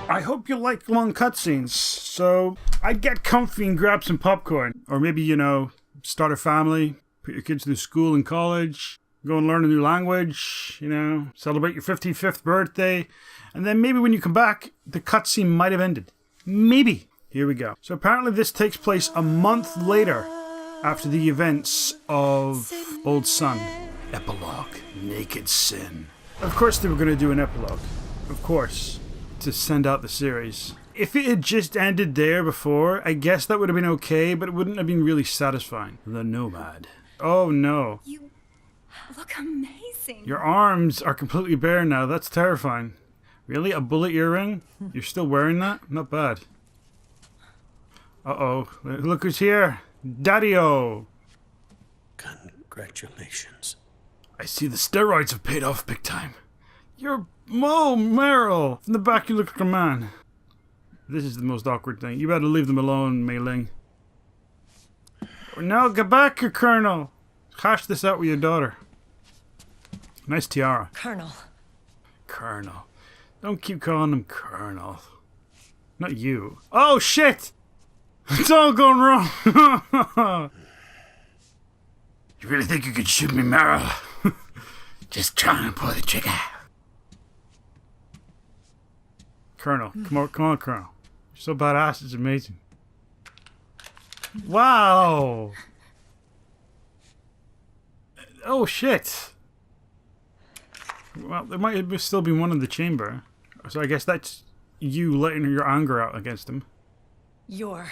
I hope you like long cutscenes, so I'd get comfy and grab some popcorn. Or maybe, you know, start a family, put your kids through school and college, go and learn a new language, you know, celebrate your 55th birthday, and then maybe when you come back, the cutscene might have ended. Maybe. Here we go. So apparently this takes place a month later after the events of Old Sun. Epilogue. Naked Sin. Of course they were going to do an epilogue. Of course. To send out the series. If it had just ended there before, I guess that would have been okay, but it wouldn't have been really satisfying. The Nomad. Oh no. You look amazing. Your arms are completely bare now. That's terrifying. Really? A bullet earring? You're still wearing that? Not bad. Uh-oh. Look who's here. Daddy-o. Congratulations. I see the steroids have paid off big time. You're Mo Merrill. From the back you look like a man. This is the most awkward thing. You better leave them alone, Mei Ling. Now get back here, Colonel. Hash this out with your daughter. Nice tiara. Colonel. Colonel. Don't keep calling him Colonel. Not you. Oh, shit! It's all going wrong. You really think you could shoot me, Merrill? Just try and pull the trigger. Colonel. Come on, Colonel. You're so badass, it's amazing. Wow! Oh, shit. Well, there might still be one in the chamber. So I guess that's you letting your anger out against him. You're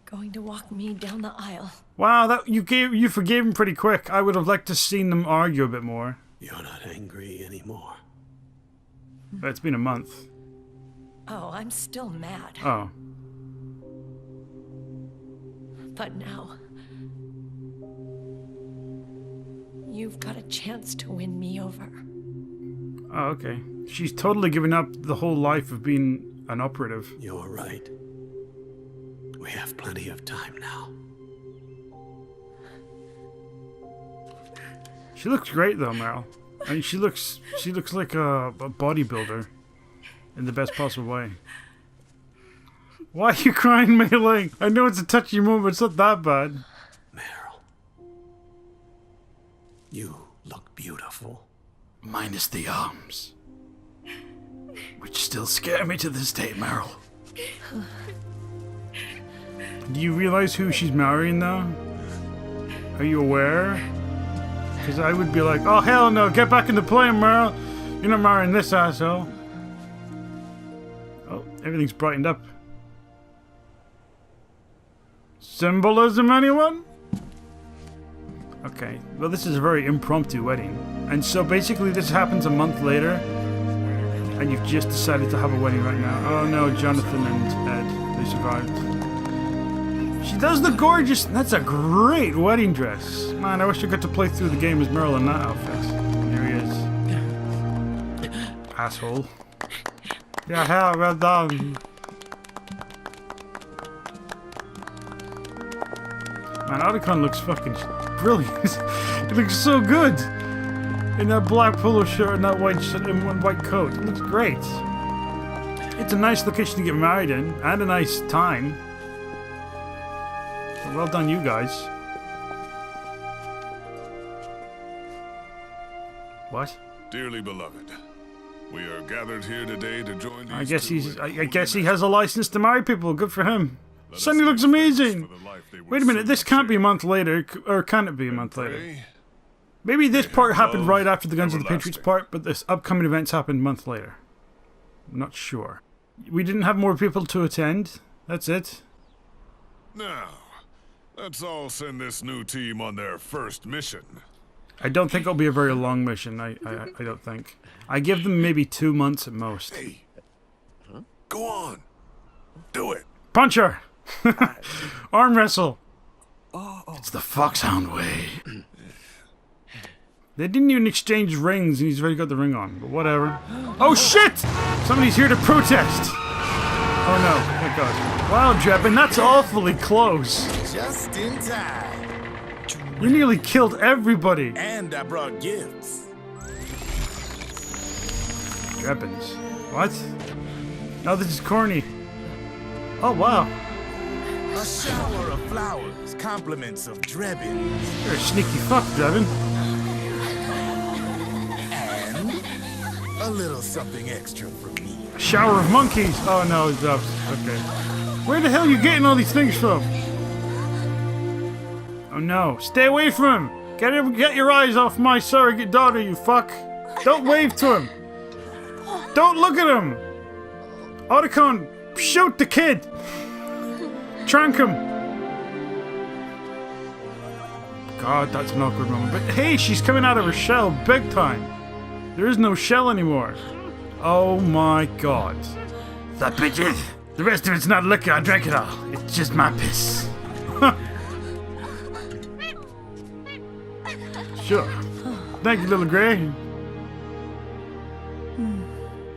going to walk me down the aisle. Wow, that you forgave him pretty quick. I would have liked to seen them argue a bit more. You're not angry anymore. But it's been a month. Oh, I'm still mad. Oh. But now, you've got a chance to win me over. Oh, okay. She's totally given up the whole life of being an operative. You're right. We have plenty of time now. She looks great though, Meryl. I mean, she looks like a bodybuilder in the best possible way. Why are you crying, Mei Ling? I know it's a touchy moment, but it's not that bad. Meryl, you look beautiful. Minus the arms. Which still scare me to this day, Meryl. Do you realize who she's marrying now? Are you aware? Because I would be like, oh hell no, get back in the plane, Meryl. You're not marrying this asshole. Oh, everything's brightened up. Symbolism, anyone? Okay, well this is a very impromptu wedding. And so basically this happens a month later. And you've just decided to have a wedding right now. Oh no, Jonathan and Ed, they survived. She does look gorgeous. That's a great wedding dress. Man, I wish I got to play through the game as Merle in that outfit. There he is. Asshole. Yeah, well done. Man, Otacon looks fucking brilliant. It looks so good. In that black polo shirt and that white shirt and one white coat. It looks great. It's a nice location to get married in. And a nice time. Well done, you guys. What? Dearly beloved, we are gathered here today to join these I guess he has a license to marry people. Good for him. Sonny looks amazing. Wait a minute, this can't be a month later, or can it be a month later? Maybe this part happened right after the Guns of the Patriots part, but this upcoming events happened a month later. I'm not sure. We didn't have more people to attend. That's it. Now, let's all send this new team on their first mission. I don't think it'll be a very long mission. I don't think. I give them maybe 2 months at most. Hey, go on, do it. Punch her! Arm wrestle. It's the Foxhound way. They didn't even exchange rings, and he's already got the ring on. But whatever. Oh shit! Somebody's here to protest. Oh no! Thank God. Wow, Drebin, that's awfully close. Just in time. You nearly killed everybody. And I brought gifts. Drebbins. What? Oh, this is corny. Oh, wow. A shower of flowers, compliments of Drebin, You're a sneaky fuck, Drebin. and a little something extra from me. A shower of monkeys. Oh, no, it's up. Okay. Where the hell are you getting all these things from? Oh, no. Stay away from him. Get your eyes off my surrogate daughter, you fuck. Don't wave to him. Don't look at him. Otacon, shoot the kid. Trank him. God, that's an awkward moment. But hey, she's coming out of her shell big time. There is no shell anymore. Oh my god. That bitch. The rest of it's not liquor, I drank it all. It's just my piss. Sure. Thank you, little Grey.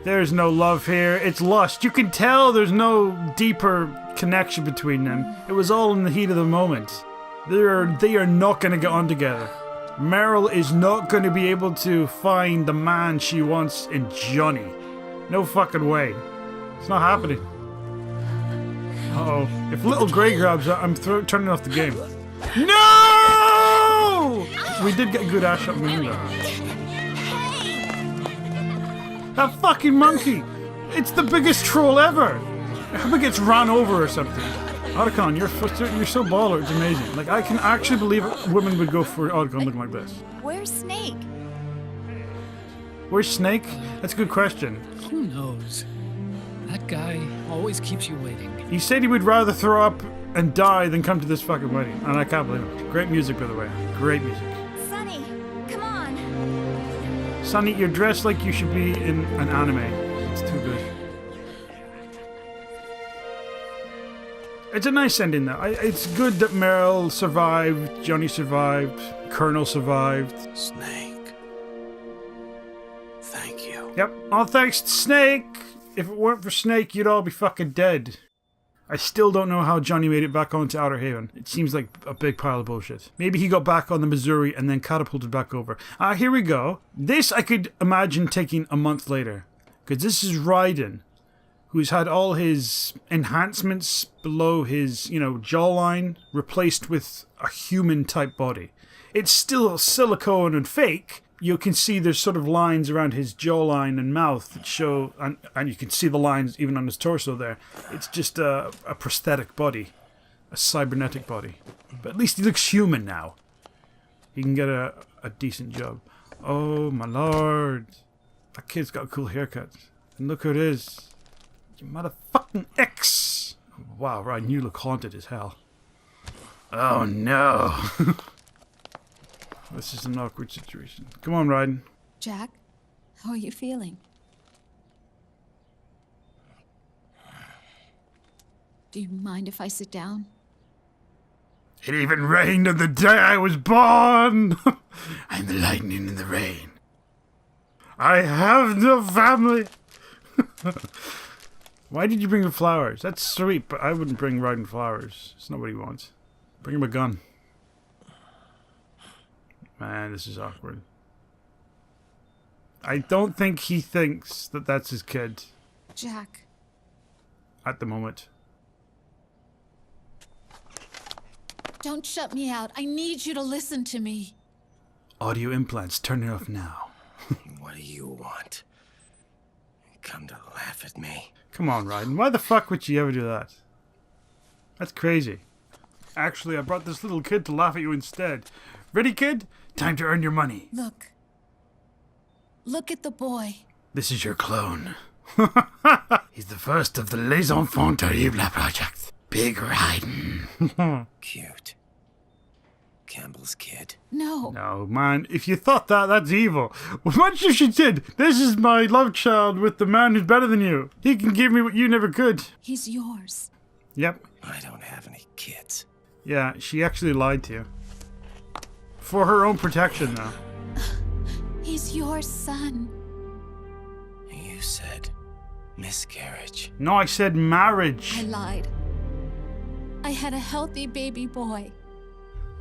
There's no love here. It's lust. You can tell there's no deeper connection between them. It was all in the heat of the moment. They are not going to get on together. Meryl is not going to be able to find the man she wants in Johnny. No fucking way. It's not happening. Uh-oh. If little Grey grabs it, I'm turning off the game. No! We did get a good ass shot moving though. That fucking monkey! It's the biggest troll ever! I hope it gets run over or something. Otacon, you're so baller, it's amazing. Like, I can actually believe a woman would go for Otacon looking like this. Where's Snake? Where's Snake? That's a good question. Who knows? That guy always keeps you waiting. He said he would rather throw up and die than come to this fucking wedding. And I can't believe it. Great music, by the way. Great music. Sonny, come on. Sonny, you're dressed like you should be in an anime. It's too good. It's a nice ending, though. It's good that Meryl survived, Johnny survived, Colonel survived. Snake. Thank you. Yep. All thanks to Snake. If it weren't for Snake, you'd all be fucking dead. I still don't know how Johnny made it back onto Outer Haven. It seems like a big pile of bullshit. Maybe he got back on the Missouri and then catapulted back over. Here we go. This I could imagine taking a month later. Because this is Raiden, who's had all his enhancements below his, jawline replaced with a human-type body. It's still silicone and fake. You can see there's sort of lines around his jawline and mouth that show, and you can see the lines even on his torso there. It's just a prosthetic body, a cybernetic body. But at least he looks human now. He can get a decent job. Oh my lord. That kid's got a cool haircut. And look who it is. You motherfucking X! Wow, Ryan, you look haunted as hell. Oh no. This is an awkward situation. Come on, Raiden. Jack, how are you feeling? Do you mind if I sit down? It even rained on the day I was born! I'm the lightning in the rain. I have no family! Why did you bring him flowers? That's sweet, but I wouldn't bring Raiden flowers. It's not what he wants. Bring him a gun. Man, this is awkward. I don't think he thinks that that's his kid. Jack. At the moment. Don't shut me out. I need you to listen to me. Audio implants, turn it off now. What do you want? Come to laugh at me? Come on, Raiden. Why the fuck would you ever do that? That's crazy. Actually, I brought this little kid to laugh at you instead. Ready, kid? Time to earn your money. Look. Look at the boy. This is your clone. He's the first of the Les Enfants Terribles project. Big Raiden. Cute. Campbell's kid. No. No, man. If you thought that, that's evil. Well, much as you did, this is my love child with the man who's better than you. He can give me what you never could. He's yours. Yep. I don't have any kids. Yeah, she actually lied to you. For her own protection, though. He's your son. You said miscarriage. No, I said marriage. I lied. I had a healthy baby boy.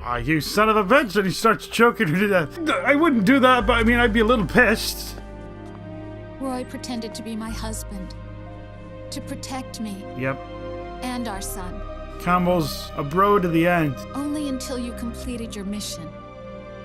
Ah, you son of a bitch! And he starts choking her to death. I wouldn't do that, but I mean, I'd be a little pissed. Roy pretended to be my husband. To protect me Yep. and our son. Campbell's a bro to the end. Only until you completed your mission.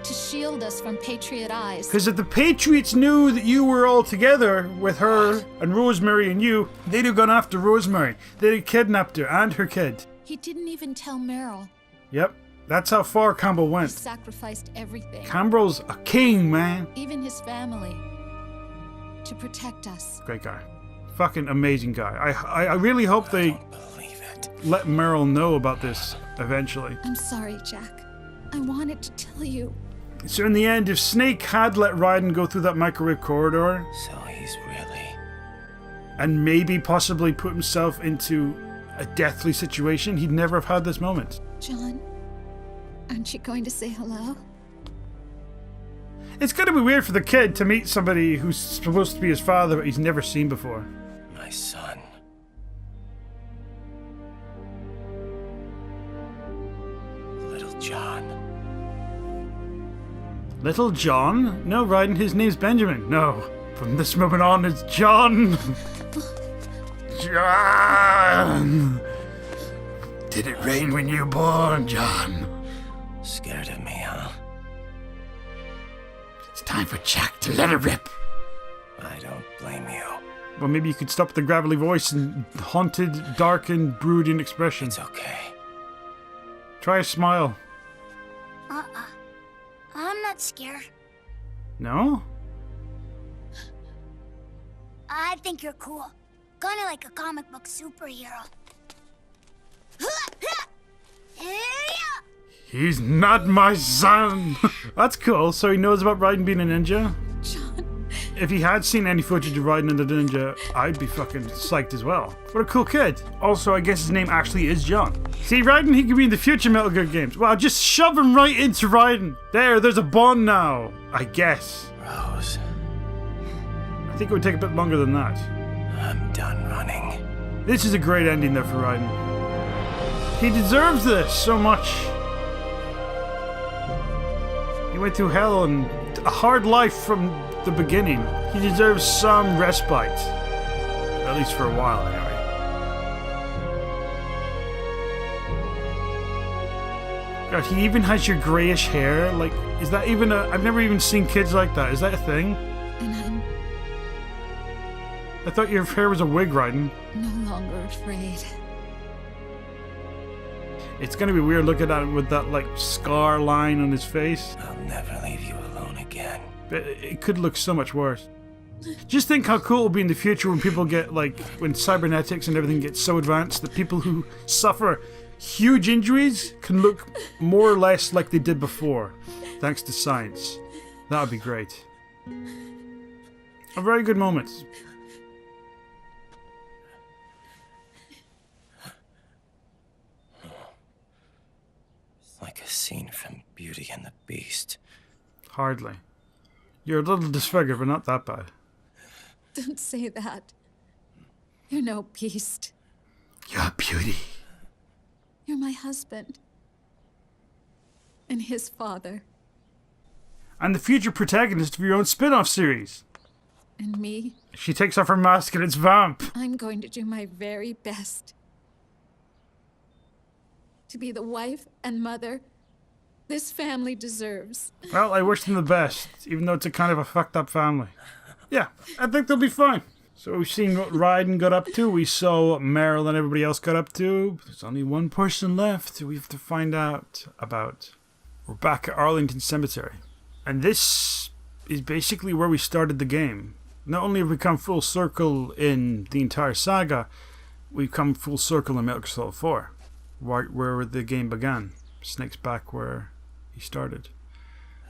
To shield us from Patriot eyes. Because if the Patriots knew that you were all together with her and Rosemary and you, they'd have gone after Rosemary. They'd have kidnapped her and her kid. He didn't even tell Meryl. Yep. That's how far Campbell He went. sacrificed everything. Campbell's a king, man. Even his family. To protect us. Great guy. Fucking amazing guy. I really hope they Don't believe it. let Meryl know about this eventually. I'm sorry, Jack. I wanted to tell you. So in the end, if Snake had let Raiden go through that microwave corridor So he's really... and maybe possibly put himself into a deathly situation, he'd never have had this moment. John, aren't you going to say hello? It's gonna be weird for the kid to meet somebody who's supposed to be his father but he's never seen before. my son. Little John. Little John? No, Raiden, his name's Benjamin. No. From this moment on, it's John. John! Did it rain when you were born, John? Scared of me, huh? It's time for Jack to let it rip. I don't blame you. Well, maybe you could stop the gravelly voice and haunted, darkened, brooding expression. It's okay. Try a smile. I'm not scared. No? I think you're cool. Kinda like a comic book superhero. He's not my son! That's cool, so he knows about Raiden being a ninja? John. If he had seen any footage of Raiden and the ninja, I'd be fucking psyched as well. What a cool kid. Also, I guess his name actually is John. See, Raiden, he could be in the future Metal Gear games. Wow, just shove him right into Raiden. There's a bond now. I guess. Rose, I think it would take a bit longer than that. I'm done running. This is a great ending there for Raiden. He deserves this so much. He went through hell and a hard life from the beginning. He deserves some respite. At least for a while, anyway. God, he even has your grayish hair. Like, is that even a... I've never even seen kids like that. Is that a thing? And I'm I thought your hair was a wig, Raiden. no longer afraid. It's gonna be weird looking at him with that, like, scar line on his face. I'll never leave you alone again. But it could look so much worse. Just think how cool it'll be in the future when people get, like, when cybernetics and everything gets so advanced that people who suffer huge injuries can look more or less like they did before, thanks to science. That would be great. A very good moment. Like a scene from Beauty and the Beast. Hardly. You're a little disfigured, but not that bad. Don't say that. You're no beast. You're a beauty. You're my husband. And his father. And the future protagonist of your own spin-off series. And me. She takes off her mask and it's Vamp. I'm going to do my very best. To be the wife and mother this family deserves. Well, I wish them the best, even though it's a kind of a fucked up family. Yeah, I think they'll be fine. So we've seen what Raiden got up to. We saw what Meryl and everybody else got up to. There's only one person left we have to find out about. We're back at Arlington Cemetery. And this is basically where we started the game. Not only have we come full circle in the entire saga, we've come full circle in Metal Gear Solid 4. Right where the game began. Snake's back where he started.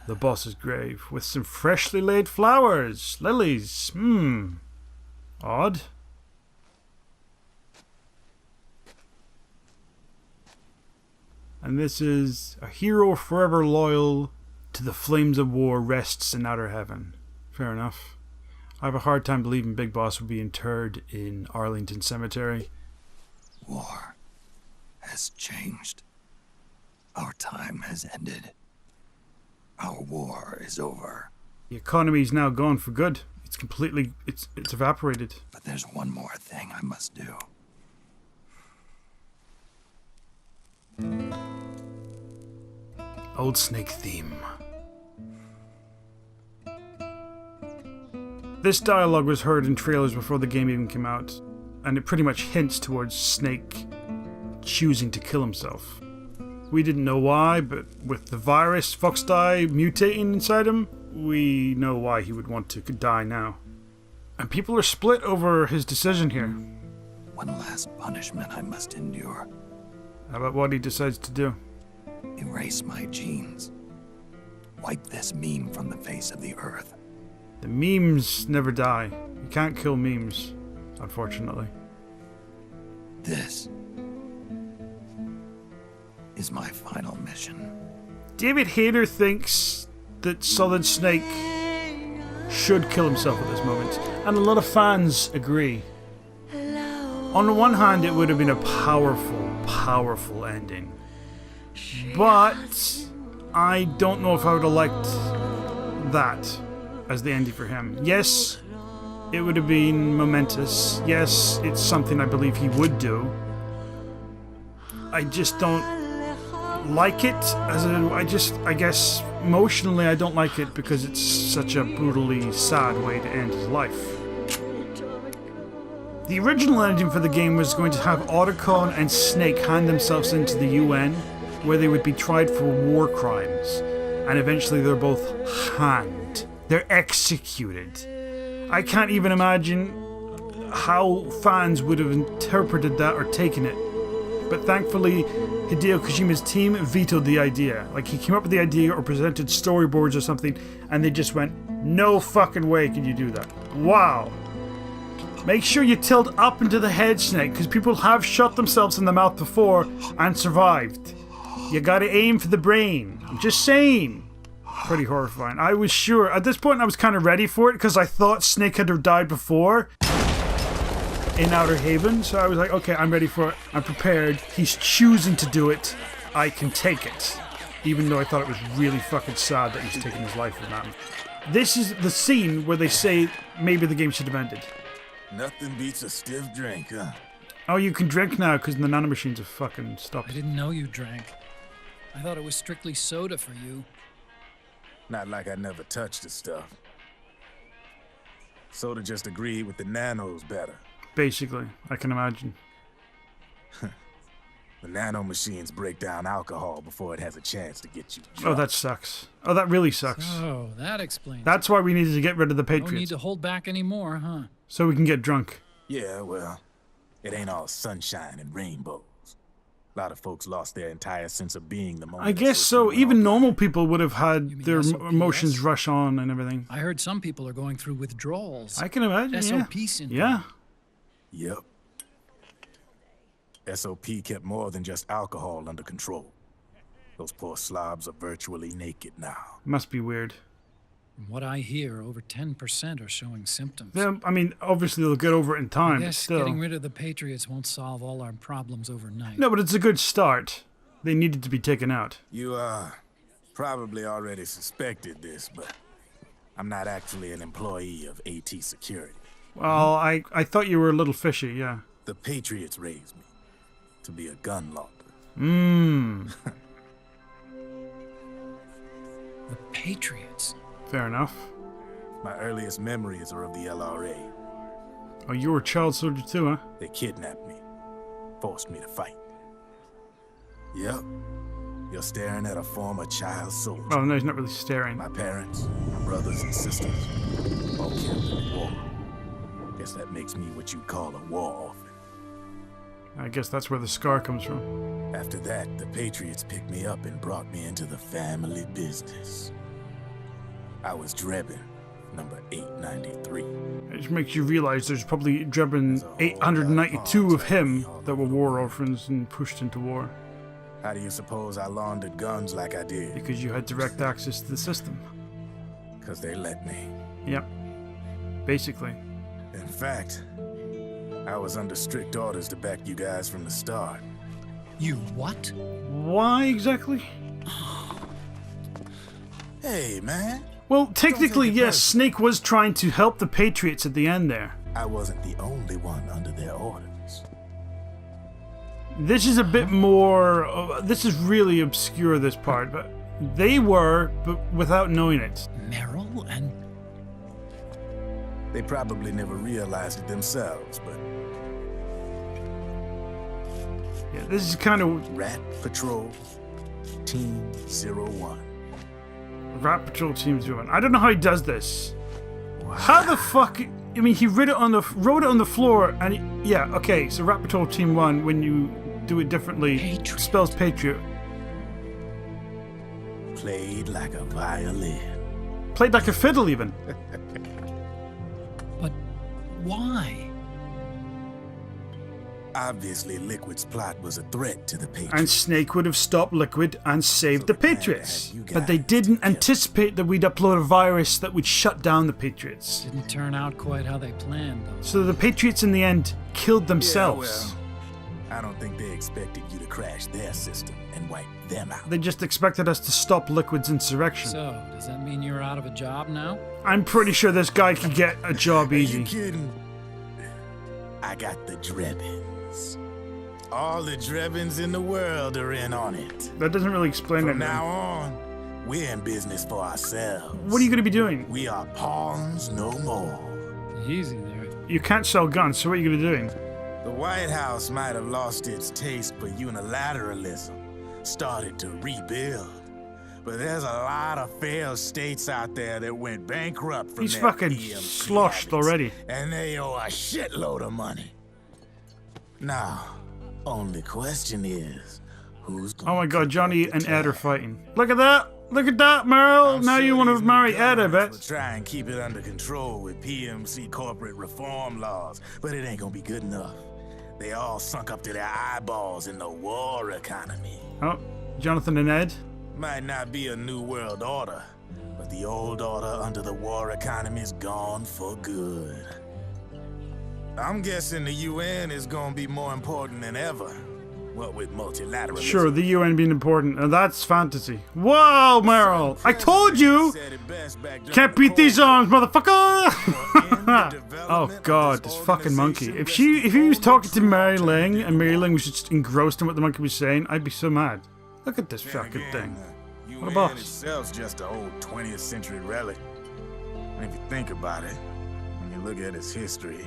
The boss's grave with some freshly laid flowers. Lilies. Odd. And this is a hero forever loyal to the flames of war rests in outer heaven. Fair enough. I have a hard time believing Big Boss would be interred in Arlington Cemetery. War has changed. Our time has ended. Our war is over. The economy is now gone for good. It's completely, it's evaporated. But there's one more thing I must do. Old Snake theme. This dialogue was heard in trailers before the game even came out, and it pretty much hints towards Snake choosing to kill himself. We didn't know why, but with the virus Fox Die mutating inside him, we know why he would want to die now. And people are split over his decision here. One last punishment I must endure. How about what he decides to do? Erase my genes. Wipe this meme from the face of the earth. The memes never die. You can't kill memes, unfortunately. This is my final mission. David Hayter thinks that Solid Snake should kill himself at this moment, and a lot of fans agree. On the one hand, it would have been a powerful ending. But I don't know if I would have liked that as the ending for him. Yes, it would have been momentous. Yes, it's something I believe he would do. I just don't like it as I guess emotionally I don't like it because it's such a brutally sad way to end his life. The original ending for the game was going to have Otacon and Snake hand themselves into the UN, where they would be tried for war crimes, and eventually they're both hanged. They're executed. I can't even imagine how fans would have interpreted that or taken it. But thankfully, Hideo Kojima's team vetoed the idea. Like, he came up with the idea or presented storyboards or something, and they just went, no fucking way can you do that. Wow. Make sure you tilt up into the head, Snake, because people have shot themselves in the mouth before and survived. You gotta aim for the brain. I'm just saying. Pretty horrifying. I was sure, at this point I was kind of ready for it, because I thought Snake had died before in Outer Haven, so I was like, okay, I'm ready for it. I'm prepared. He's choosing to do it. I can take it. Even though I thought it was really fucking sad that he's taking his life in that. This is the scene where they say maybe the game should have ended. Nothing beats a stiff drink, huh? Oh, you can drink now because the nanomachines have fucking stopped. I didn't know you drank. I thought it was strictly soda for you. Not like I never touched the stuff. Soda just agreed with the nanos better. Basically, I can imagine. The nanomachines break down alcohol before it has a chance to get you drunk. Oh, that sucks. Oh, that really sucks. Oh, that explains. That's why we needed to get rid of the No need Patriots. to hold back anymore, huh? So we can get drunk. Yeah, well, it ain't all sunshine and rainbows. A lot of folks lost their entire sense of being the moment. I guess so. went Even offline. normal people would have had mean their SOPs? emotions rush on and everything. I heard some people are going through withdrawals. I can imagine, yeah. SOP syndrome. Yeah. Yep. SOP kept more than just alcohol under control. Those poor slobs are virtually naked now. Must be weird. From what I hear, over 10% are showing symptoms. Yeah, I mean, obviously they'll get over it in time, I but guess still. getting rid of the Patriots won't solve all our problems overnight. No, but it's a good start. They needed to be taken out. You, probably already suspected this, but I'm not actually an employee of AT Security. Well, I thought you were a little fishy, yeah. The Patriots raised me to be a gun launderer. The Patriots? Fair enough. My earliest memories are of the LRA. Oh, you were a child soldier too, huh? They kidnapped me, forced me to fight. Yep, you're staring at a former child soldier. Oh, no, he's not really staring. My parents, my brothers and sisters, all killed in the war. Guess that makes me what you'd call a war orphan. I guess that's where the scar comes from. After that, the Patriots picked me up and brought me into the family business. I was Drebin, number 893. It just makes you realize there's probably Drebin 892 of him that were war orphans and pushed into war. How do you suppose I laundered guns like I did? Because you had direct access to the system. Because they let me. Yep. Basically. In fact, I was under strict orders to back you guys from the start. You what? Why exactly? Hey, man. Well, technically, take it yes, personally. Snake was trying to help the Patriots at the end there. I wasn't the only one under their orders. This is a bit more... this is really obscure, this part, but they were, but without knowing it. Meryl and They probably never realized it themselves, but Yeah, this is kind of... Rat Patrol Team 01. Rat Patrol Team 01. I don't know how he does this. How the fuck... I mean, he wrote it on the floor, and yeah, okay, so Rat Patrol Team 1, when you do it differently, Patriot. spells Patriot. Played like a violin. Played like a fiddle, even. but why? Obviously, Liquid's plot was a threat to the Patriots. And Snake would have stopped Liquid and saved the the plan Patriots. had you But they guys didn't together. anticipate that we'd upload a virus that would shut down the Patriots. Didn't turn out quite how they planned, though. So the Patriots in the end killed Yeah, themselves. well, I don't think they expected you to crash their system and wipe them out. They just expected us to stop Liquid's insurrection. So, does that mean you're out of a job now? I'm pretty sure this guy could get a job Are you easy. kidding? I got the Drebbins. All the Drebbins in the world are in on it. That doesn't really explain From anything. now on, we're in business for ourselves. What are you going to be doing? We are pawns no more. Easy there. You can't sell guns, so what are you going to be doing? The White House might have lost its taste for unilateralism, started to rebuild. But there's a lot of failed states out there that went bankrupt from He's their fucking EMC sloshed habits, already. and they owe a shitload of money. Now, only question is, who's gonna Oh my god, pick Johnny up the and Ed are tab? fighting. Look at that! Look at that, Meryl! I'm Now sure you want to these new marry Ed, I governments bet. will try and keep it under control with PMC corporate reform laws, but it ain't gonna be good enough. They all sunk up to their eyeballs in the war economy. Oh, Jonathan and Ed. Might not be a new world order, but the old order under the war economy's gone for good. I'm guessing the UN is gonna be more important than ever. What with multilateralism. Sure, the UN being important, and that's fantasy. Whoa, Meryl! I told you! Said it best back during Can't the beat these Cold War. arms, motherfucker! development Oh of god, this this fucking monkey. organization If he was rests talking to only Mary true Ling, and Mary alternative Ling was just engrossed in what the monkey was saying, I'd be so mad. Look at this Then fucking again, thing. the What a UN boss. itself's just an old 20th century relic. And if you think about it, when you look at its history,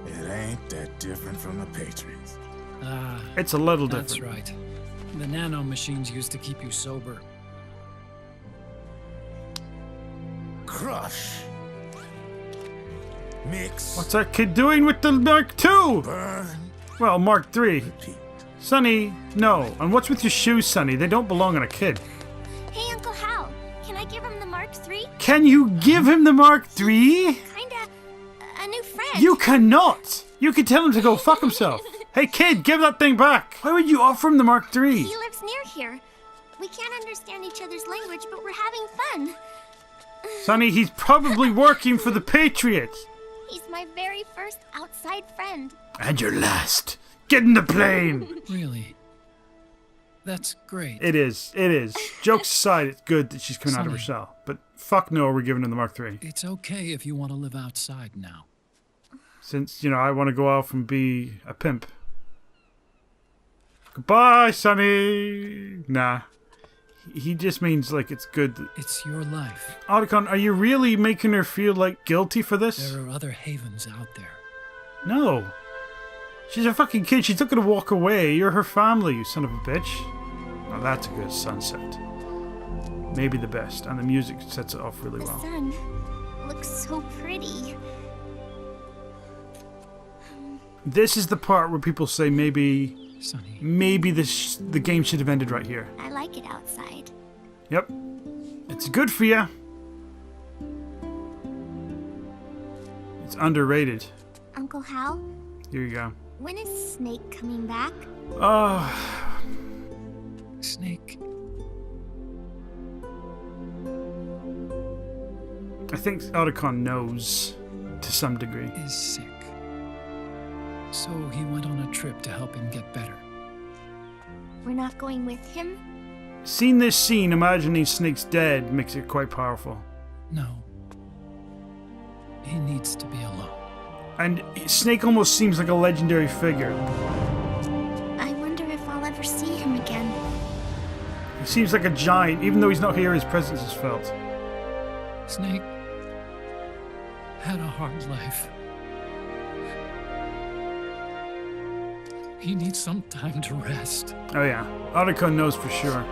it ain't that different from the Patriots. Ah, It's a little that's different. right. The nano machines used to keep you sober. Crush. Mix. What's that kid doing with the Mark II? Burn. Well, Mark III. Repeat. Sonny, no. And what's with your shoes, Sonny? They don't belong on a kid. Hey, Uncle Hal, can I give him the Mark III? Can you give him the Mark III? Kinda a new friend. You cannot! You can tell him to go fuck himself. Hey kid, give that thing back! Why would you offer him the Mark III? He lives near here. We can't understand each other's language, but we're having fun. Sonny, he's probably working for the Patriots. He's my very first outside friend. And your last. Get in the plane! Really? That's great. It is. Jokes aside, it's good that she's coming out of her Sonny. shell. But fuck no, we're giving her the Mark III. It's okay if you want to live outside now. Since, I want to go off and be a pimp. Goodbye, Sonny! Nah. He just means, like, it's good that... It's your life. Otacon, are you really making her feel, like, guilty for this? There are other havens out there. No. She's a fucking kid. She's not going to walk away. You're her family, you son of a bitch. Now that's a good sunset. Maybe the best. And the music sets it off really The well. sun looks so pretty. This is the part where people say maybe Sonny, the game should have ended right here. I like it outside. Yep. It's good for you. It's underrated. Uncle Hal, Here you go. when is Snake coming back? Oh, Snake. I think Otacon knows to some degree. Is sick. So he went on a trip to help him get better. We're not going with him? Seeing this scene, imagining Snake's dead makes it quite powerful. No. He needs to be alone. And Snake almost seems like a legendary figure. I wonder if I'll ever see him again. He seems like a giant. Even though he's not here, his presence is felt. Snake had a hard life. He needs some time to rest. Oh yeah, Otacon knows for sure.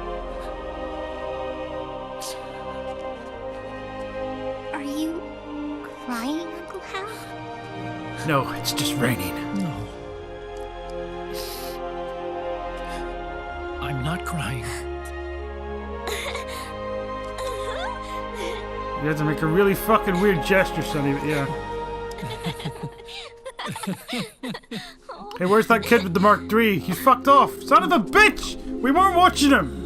Are you crying, Uncle Hal? No, it's just raining. No. I'm not crying. You have to make a really fucking weird gesture, Sonny, but yeah. Hey, where's that kid with the Mark III? He's fucked off. Son of a bitch! We weren't watching him!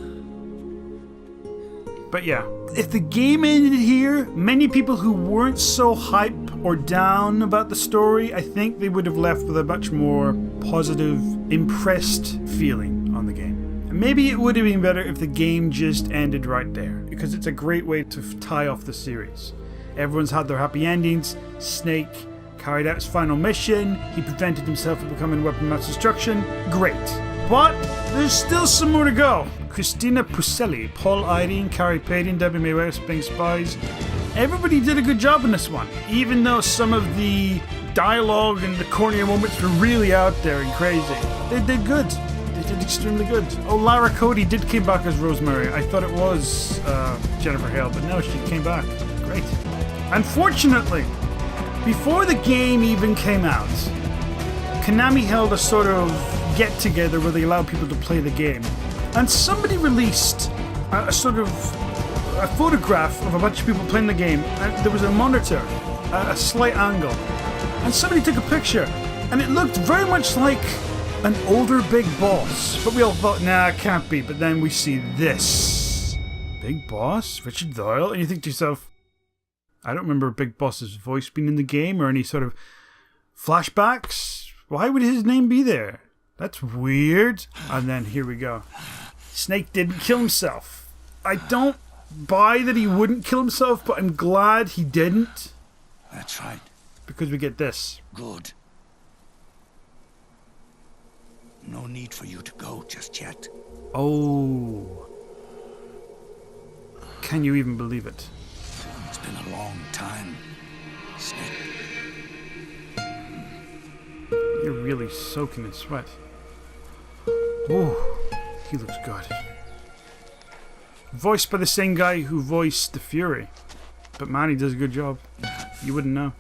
But yeah, if the game ended here, many people who weren't so hype or down about the story, I think they would have left with a much more positive, impressed feeling on the game. And maybe it would have been better if the game just ended right there, because it's a great way to tie off the series. Everyone's had their happy endings. Snake carried out his final mission. He prevented himself from becoming a weapon of mass destruction. Great. But there's still some more to go. Christina Pucelli, Paul Irene, Carrie Payton, Debbie May West, being spies. Everybody did a good job in this one, even though some of the dialogue and the cornier moments were really out there and crazy. They did good. They did extremely good. Oh, Lara Cody did come back as Rosemary. I thought it was Jennifer Hale, but no, she came back. Great. Unfortunately, before the game even came out, Konami held a sort of get-together where they allowed people to play the game. And somebody released a photograph of a bunch of people playing the game, and there was a monitor, a slight angle. And somebody took a picture, and it looked very much like an older Big Boss. But we all thought, nah, it can't be. But then we see this. Big Boss? Richard Doyle? And you think to yourself, I don't remember Big Boss's voice being in the game or any sort of flashbacks. Why would his name be there? That's weird. And then here we go. Snake didn't kill himself. I don't buy that he wouldn't kill himself, but I'm glad he didn't. That's right. Because we get this. Good. No need for you to go just yet. Oh. Can you even believe it? It's been a long time, Snake. You're really soaking in sweat. Oh, he looks good. Voiced by the same guy who voiced the Fury. But man, he does a good job. You wouldn't know.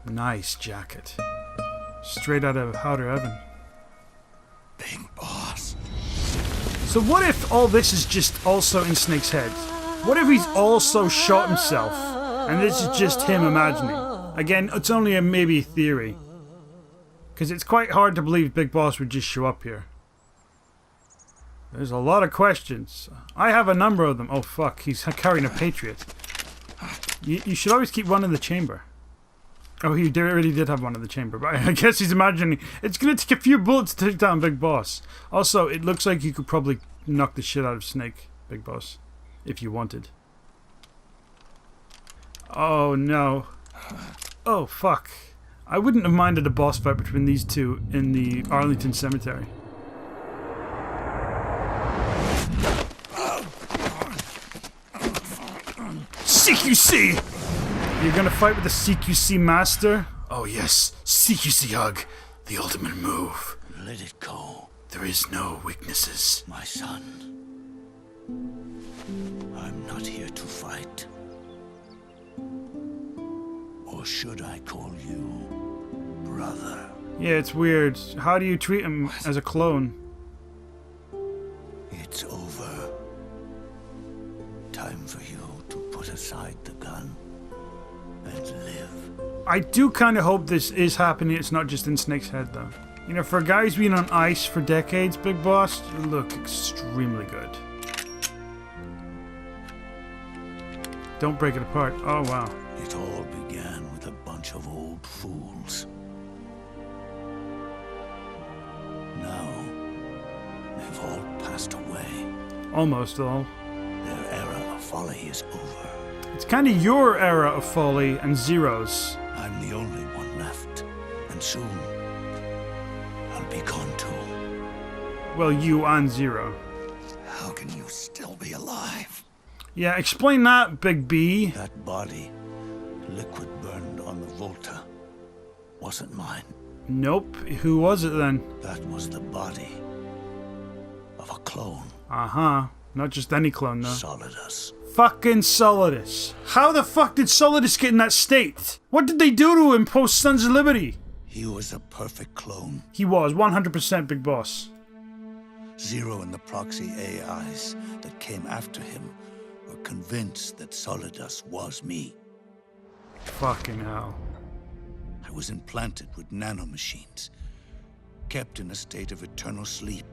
Nice jacket. Straight out of Outer Heaven. Big Boss. So what if all this is just also in Snake's head? What if he's also shot himself, and this is just him imagining? Again, it's only a maybe theory. Because it's quite hard to believe Big Boss would just show up here. There's a lot of questions. I have a number of them. Oh fuck, he's carrying a Patriot. You should always keep one in the chamber. Oh, he already did have one in the chamber, but I guess he's imagining it's going to take a few bullets to take down Big Boss. Also, it looks like you could probably knock the shit out of Snake, Big Boss, if you wanted. Oh no. Oh fuck. I wouldn't have minded a boss fight between these two in the Arlington Cemetery. CQC! You're gonna fight with the CQC master? Oh yes, CQC hug. The ultimate move. Let it go. There is no weaknesses. My son. I'm not here to fight. Or should I call you brother? Yeah, it's weird. How do you treat him as a clone? It's over. Time for you to put aside the gun and live. I do kind of hope this is happening. It's not just in Snake's head, though. You know, for a guy who's been on ice for decades, Big Boss, you look extremely good. Don't break it apart. Oh, wow. It all began with a bunch of old fools. Now, They've all passed away. Almost all. Their era of folly is over. It's kind of your era of folly and Zero's. I'm the only one left. And soon, I'll be gone too. Well, you and Zero. How can you still be alive? Yeah, explain that, Big B. That body, liquid burned on the Volta, wasn't mine. Nope. Who was it then? That was the body of a clone. Uh-huh. Not just any clone, though. Solidus. Fucking Solidus. How the fuck did Solidus get in that state? What did they do to him post Sons of Liberty? He was a perfect clone. He was 100% Big Boss. Zero and the proxy AIs that came after him were convinced that Solidus was me. Fucking hell. I was implanted with nanomachines, kept in a state of eternal sleep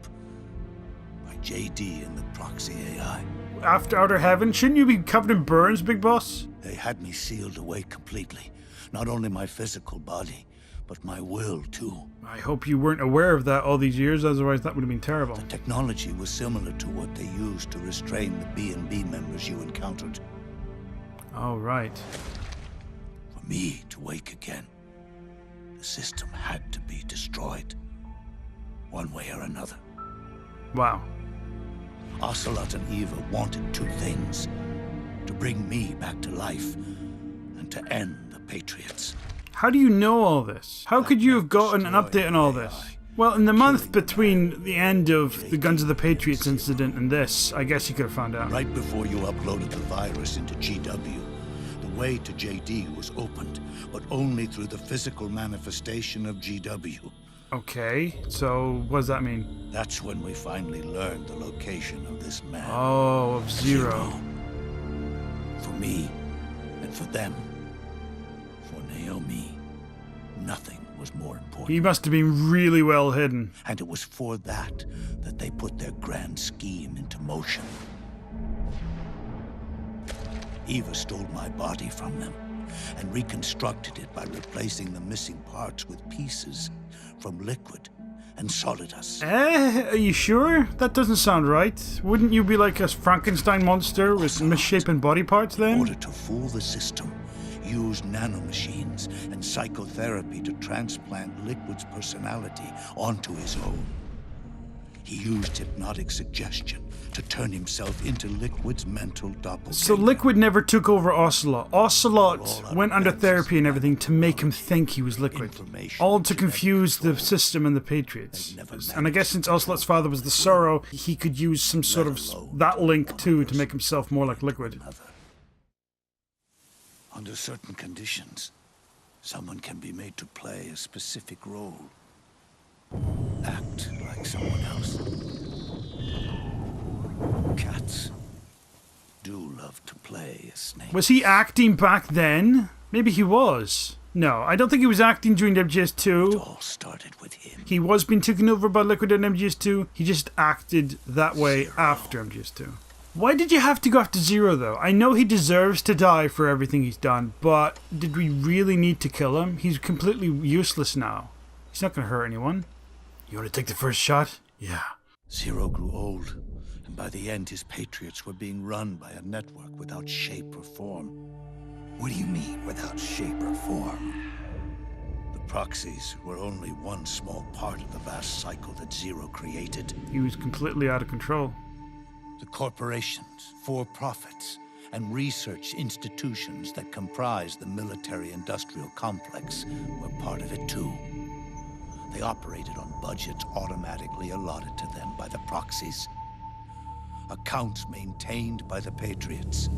by JD and the proxy AI. After Outer Heaven, shouldn't you be covered in burns, Big Boss? They had me sealed away completely. Not only my physical body, but my will too. I hope you weren't aware of that all these years, otherwise that would have been terrible. The technology was similar to what they used to restrain the B&B members you encountered. Oh, right. For me to wake again, the system had to be destroyed. One way or another. Wow. Ocelot and Eva wanted two things. To bring me back to life, and to end the Patriots. How do you know all this? How could you have gotten an update on all this? Well, in the month between the end of the Guns of the Patriots incident and this, I guess you could have found out. Right before you uploaded the virus into GW, the way to JD was opened, but only through the physical manifestation of GW. Okay, so what does that mean? That's when we finally learned the location of this man. Oh, of Zero. For me, and for them, for Naomi, nothing was more important. He must have been really well hidden. And it was for that they put their grand scheme into motion. Eva stole my body from them and reconstructed it by replacing the missing parts with pieces from Liquid and Solidus. Are you sure? That doesn't sound right. Wouldn't you be like a Frankenstein monster with misshapen body parts In then? order to fool the system, use nanomachines and psychotherapy to transplant Liquid's personality onto his own. He used hypnotic suggestion to turn himself into Liquid's mental doppelganger. So Liquid never took over Ocelot. Ocelot went under therapy and everything to make him think he was Liquid. All to confuse the system and the Patriots. And I guess since Ocelot's father was the Sorrow, he could use some sort of that link too to make himself more like Liquid. Under certain conditions, someone can be made to play a specific role. Act like someone else. Cats do love to play a snake. Was he acting back then? Maybe he was. No, I don't think he was acting during It MGS2. all started with him. He was being taken over by Liquid in MGS2. He just acted that way after MGS2. Why did you have to go after Zero, though? I know he deserves to die for everything he's done, but did we really need to kill him? He's completely useless now. He's not going to hurt anyone. You want to take the first shot? Yeah. Zero grew old, and by the end his Patriots were being run by a network without shape or form. What do you mean, without shape or form? The proxies were only one small part of the vast cycle that Zero created. He was completely out of control. The corporations, for-profits, and research institutions that comprise the military-industrial complex were part of it too. They operated on budgets automatically allotted to them by the proxies. Accounts maintained by the Patriots.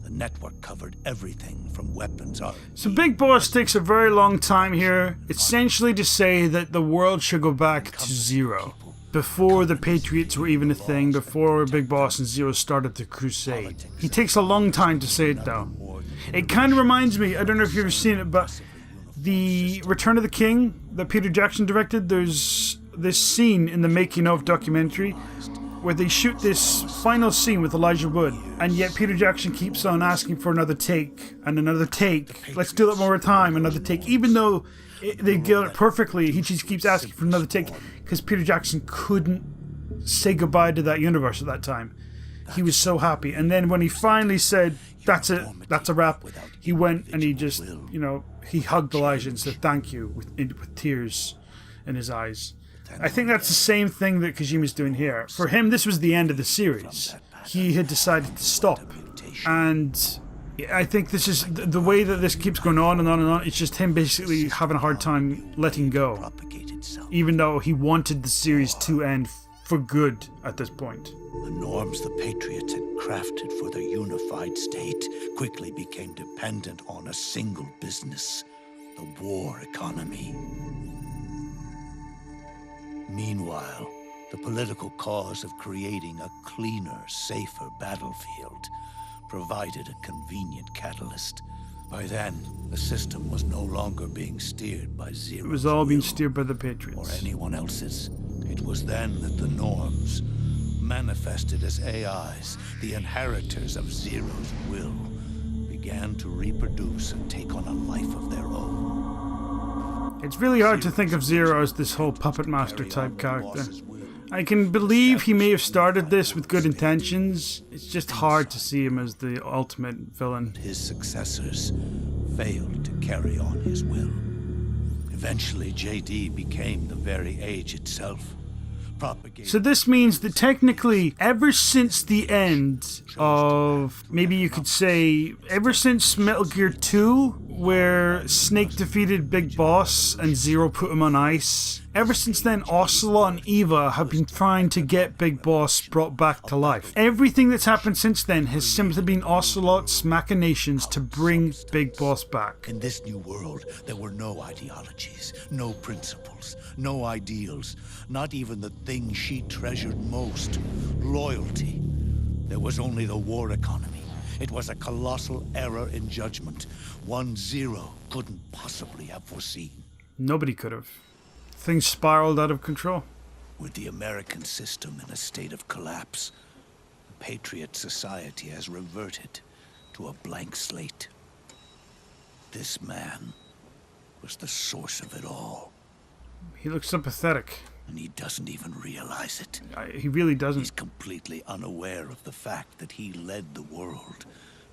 The network covered everything from weapons R&D. So Big Boss takes a very long time here, essentially to say that the world should go back to Zero. Before the Patriots were even a thing, before Big Boss and Zero started the crusade. He takes a long time to say it though. It kind of reminds me, I don't know if you've ever seen it, but the Return of the King that Peter Jackson directed, there's this scene in the making of documentary where they shoot this final scene with Elijah Wood, and yet Peter Jackson keeps on asking for another take and another take. Let's do it one more time, another take. Even though they get it perfectly, he just keeps asking for another take because Peter Jackson couldn't say goodbye to that universe at that time. He was so happy. And then when he finally said, that's it, that's a wrap, he went and he just, he hugged Elijah and said thank you with tears in his eyes. I think that's the same thing that Kojima's doing here. For him, this was the end of the series. He had decided to stop. And I think this is the way that this keeps going on and on and on. It's just him basically having a hard time letting go. Even though he wanted the series to end for good at this point. The norms the Patriots had crafted for their unified state quickly became dependent on a single business, the war economy. Meanwhile, the political cause of creating a cleaner, safer battlefield provided a convenient catalyst. By then, the system was no longer being steered by Zero's It was all being will steered by the Patriots. or anyone else's. It was then that the norms, manifested as AIs, the inheritors of Zero's will, began to reproduce and take on a life of their own. It's really hard to think of Zero as this whole puppet master type character. I can believe he may have started this with good intentions. It's just hard to see him as the ultimate villain. His successors failed to carry on his will. Eventually, JD became the very age itself. So this means that technically, ever since the end of, maybe you could say, ever since Metal Gear 2, where Snake defeated Big Boss and Zero put him on ice, ever since then, Ocelot and Eva have been trying to get Big Boss brought back to life. Everything that's happened since then has simply been Ocelot's machinations to bring Big Boss back. In this new world, there were no ideologies, no principles, no ideals, not even the thing she treasured most, loyalty. There was only the war economy. It was a colossal error in judgment, one Zero couldn't possibly have foreseen. Nobody could have. Things spiraled out of control. With the American system in a state of collapse, the Patriot society has reverted to a blank slate. This man was the source of it all. He looks sympathetic. And he doesn't even realize it. He really doesn't. He's completely unaware of the fact that he led the world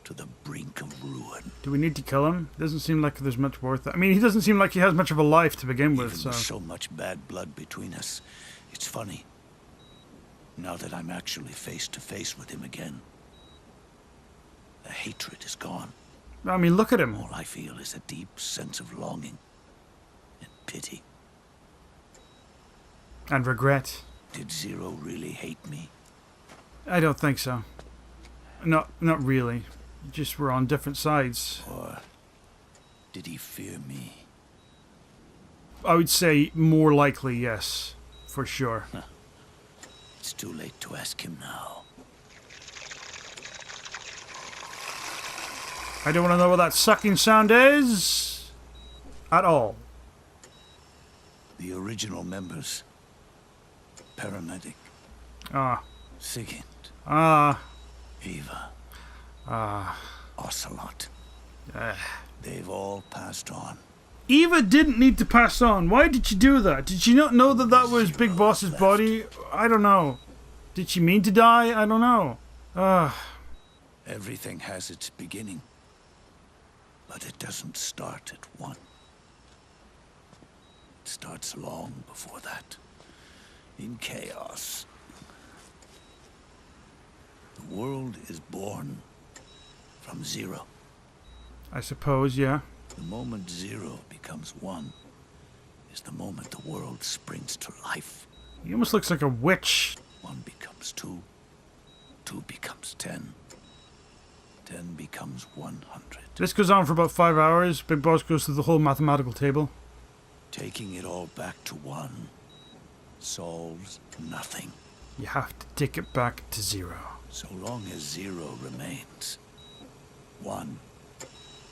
to the brink of ruin. Do we need to kill him? Doesn't seem like there's much worth it. I mean, he doesn't seem like he has much of a life to begin with, Even with so much bad blood between us, it's funny. Now that I'm actually face to face with him again, the hatred is gone. I mean, look at him. All I feel is a deep sense of longing and pity. And regret. Did Zero really hate me? I don't think so. Not really. Just we're on different sides. Or did he fear me? I would say more likely, yes. For sure. It's too late to ask him now. I don't want to know what that sucking sound is. At all. The original members. Paramedic. Sigint. Eva. Ocelot. They've all passed on. Eva didn't need to pass on. Why did she do that? Did she not know that that was Big Boss's body? I don't know. Did she mean to die? I don't know. Everything has its beginning. But it doesn't start at one. It starts long before that. In chaos. The world is born from zero. I suppose, yeah. The moment zero becomes one is the moment the world springs to life. He almost looks like a witch. One becomes two. Two becomes 10. 10 becomes 100. This goes on for about 5 hours. Big Boss goes through the whole mathematical table. Taking it all back to one solves nothing. You have to take it back to zero. So long as zero remains, one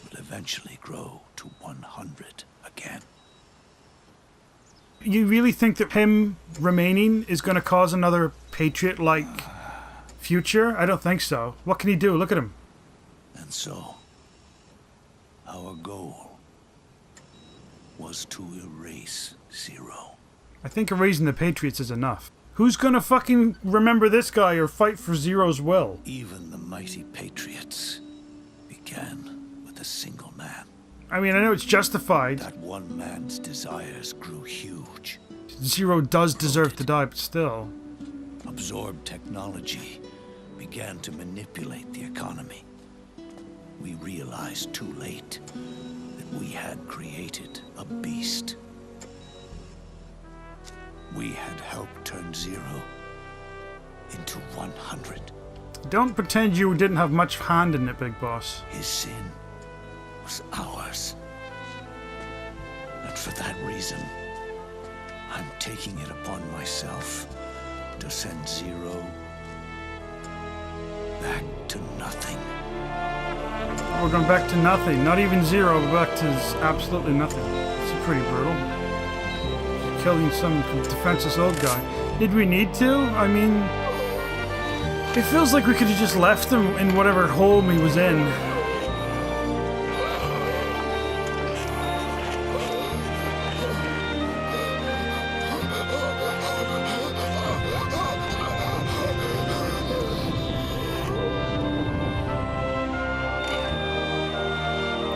will eventually grow to 100 again. You really think that him remaining is going to cause another Patriot-like future? I don't think so. What can he do? Look at him. And so, our goal was to erase Zero. I think erasing the Patriots is enough. Who's gonna fucking remember this guy or fight for Zero's will? Even the mighty Patriots began with a single man. I mean, I know it's justified. That one man's desires grew huge. Zero does deserve to die, but still. Absorbed technology, began to manipulate the economy. We realized too late that we had created a beast. We had helped turn Zero into 100. Don't pretend you didn't have much hand in it, Big Boss. His sin was ours. And for that reason, I'm taking it upon myself to send Zero back to nothing. We're going back to nothing. Not even Zero, we're back to absolutely nothing. It's pretty brutal. Killing some defenseless old guy. Did we need to? I mean, it feels like we could have just left him in whatever home he was in.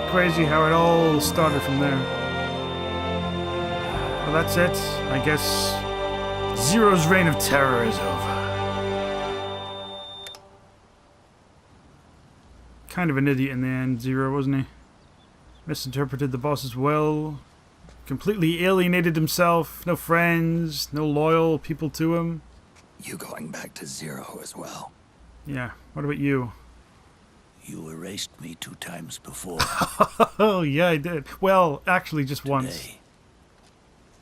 Crazy how it all started from there. Well, that's it. I guess Zero's reign of terror is over. Kind of an idiot in the end, Zero, wasn't he? Misinterpreted the boss's will. Completely alienated himself. No friends, no loyal people to him. You going back to Zero as well? Yeah, what about you? You erased me 2 times before. Oh, yeah, I did. Well, actually, just once. Today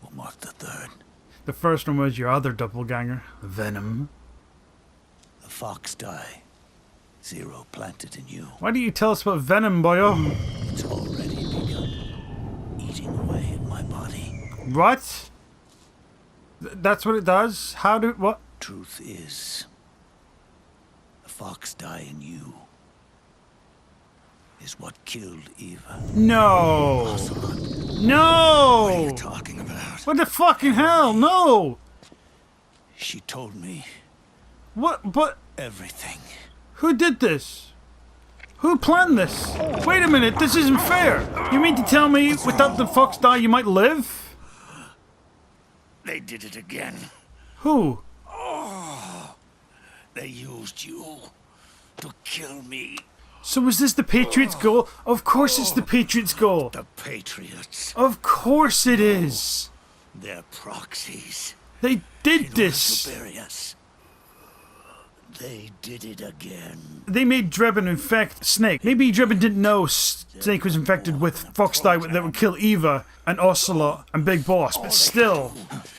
will mark the 3rd. The first one was your other doppelganger, Venom. The fox die Zero planted in you. Why don't you tell us about Venom, boyo? It's already begun eating away at my body. What? That's what it does? How do... what? Truth is, the fox die in you is what killed Eva. No! No! What are you talking about? What the fucking hell? No! She told me What? But... everything. who did this? Who planned this? Wait a minute, this isn't fair. You mean to tell me without the fox die you might live? They did it again. Who? They used you to kill me. So was this the Patriots' goal? Of course it's the Patriots' goal. The Patriots. Of course it is. They're proxies. They did In order this. to bury us. They did it again. They made Drebin infect Snake. Maybe Drebin didn't know Snake was infected with Fox Die that would kill Eva and Ocelot and Big Boss, but still.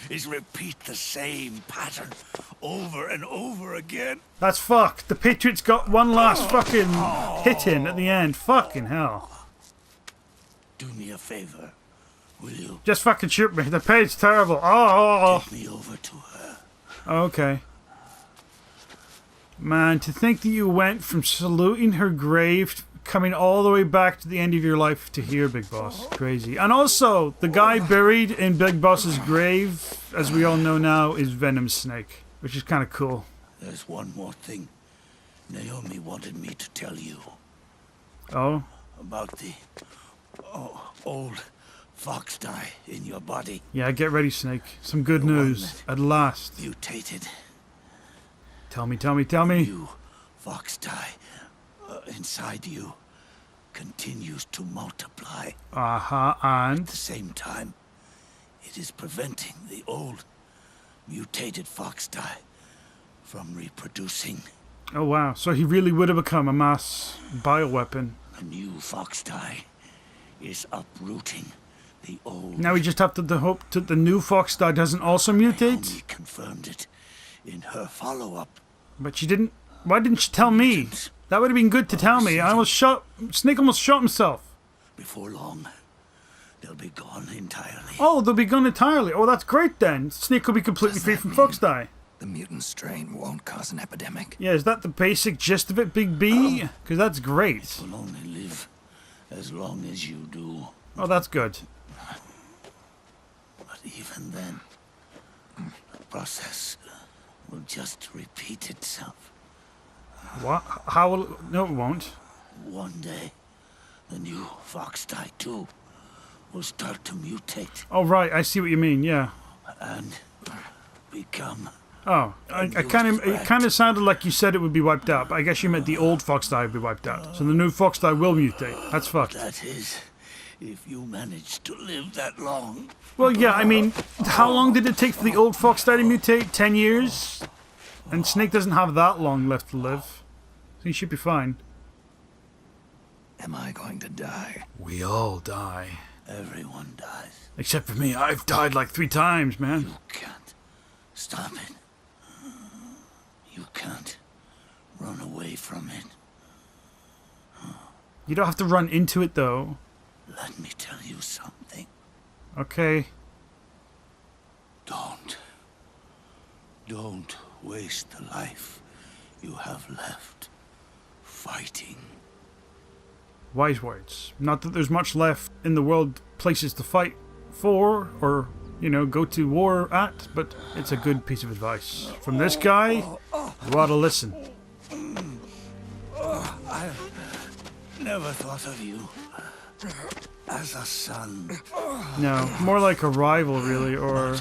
Is repeat the same pattern over and over again. That's fucked. The Patriots got one last fucking hit in at the end. Fucking hell. Do me a favor, will you? Just fucking shoot me. The pay's terrible. Oh. Take me over to her. Okay. Man, to think that you went from saluting her grave, coming all the way back to the end of your life to here, Big Boss. Crazy. And also, the guy buried in Big Boss's grave, as we all know now, is Venom Snake, which is kind of cool. There's one more thing Naomi wanted me to tell you. Oh? About the old fox die in your body. Yeah, get ready, Snake. Some good news. At last. Mutated. Tell me, tell me, tell me. New fox die inside you continues to multiply. Uh-huh, At and? the same time, it is preventing the old mutated fox die from reproducing. Oh, wow. So he really would have become a mass bioweapon. A new fox die is uprooting the old. Now we just have to hope that the new Fox Die doesn't also mutate? Naomi confirmed it in her follow-up. But she didn't... Why didn't she tell me? That would have been good to tell me. Snake almost shot himself. Before long, they'll be gone entirely. Oh, they'll be gone entirely. Oh, that's great then. Snake will be completely free from Fox Die. The mutant strain won't cause an epidemic. Yeah, is that the basic gist of it, Big B? Because that's great. Will only live as long as you do. Oh, that's good. But even then, the process will just repeat itself. What? How will... No, it won't. One day, the new fox type 2 will start to mutate Oh, right. I see what you mean. Yeah. and become... Oh, it kind of sounded like you said it would be wiped out, but I guess you meant the old fox dye would be wiped out. So the new fox dye will mutate. That's fucked. That is, if you manage to live that long. Well, yeah, I mean, how long did it take for the old fox dye to mutate? 10 years? And Snake doesn't have that long left to live. So he should be fine. Am I going to die? We all die. Everyone dies. Except for me. I've died like 3 times, man. You can't stop it. You can't run away from it. You don't have to run into it, though. Let me tell you something. Okay. Don't waste the life you have left fighting. Wise words. Not that there's much left in the world, places to fight for, or, you know, go to war at, but it's a good piece of advice. From this guy, you ought to listen. I never thought of you as a son. No, more like a rival, really, or...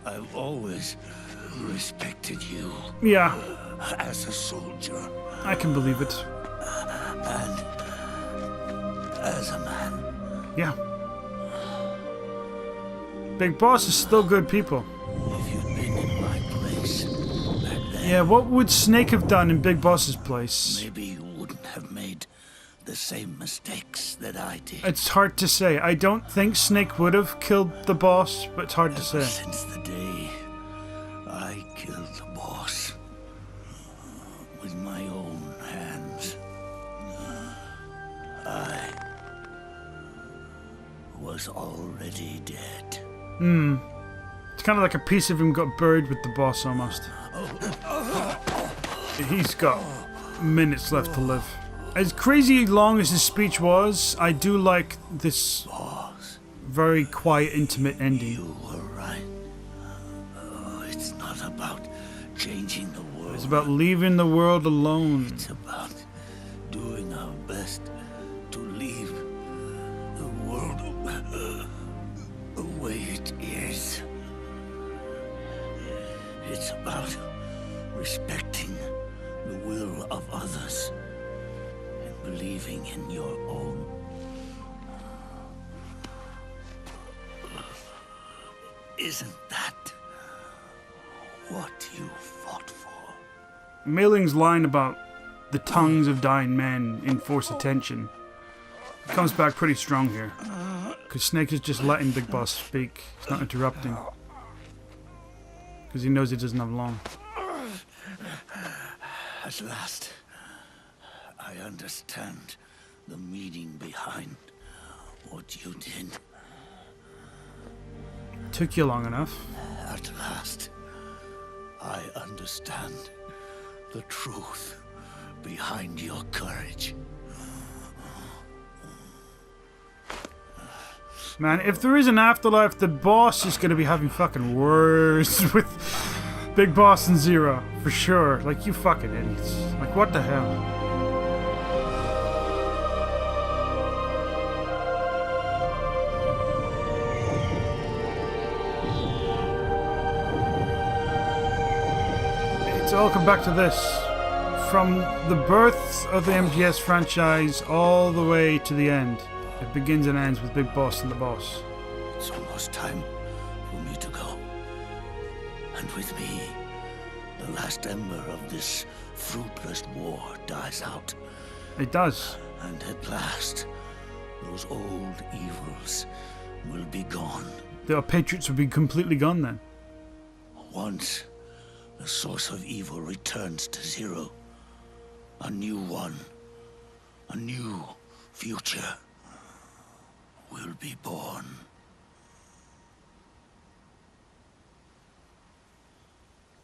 I've always respected you Yeah, as a soldier I can believe it. and as a man. Yeah. Big Boss is still good people. If you'd been in my place back then, Yeah, what would Snake have done in Big Boss's place? maybe you wouldn't have made the same mistakes that I did. It's hard to say. I don't think Snake would have killed the boss, but it's hard to say. Since the day I killed the boss with my own hands, I was already dead. It's kind of like a piece of him got buried with the boss, almost. He's got minutes left to live. As crazy long as his speech was, I do like this very quiet, intimate ending. You were right. It's not about changing the world. It's about leaving the world alone. It's about doing our best to leave the world the way it is. It's about respecting the will of others and believing in your own. Isn't that what you fought for? Mailing's line about the tongues of dying men enforce attention comes back pretty strong here. Because Snake is just letting Big Boss speak. He's not interrupting. Because he knows he doesn't have long. At last, I understand the meaning behind what you did. Took you long enough. At last, I understand the truth behind your courage. Man, if there is an afterlife, the boss is going to be having fucking words with Big Boss and Zero. For sure. Like, you fucking idiots. Like, what the hell? It's all come back to this. From the birth of the MGS franchise all the way to the end. It begins and ends with Big Boss and the boss. It's almost time for me to go. And with me, the last ember of this fruitless war dies out. It does. And at last, those old evils will be gone. The Patriots will be completely gone then. Once the source of evil returns to Zero, a new one, a new future will be born.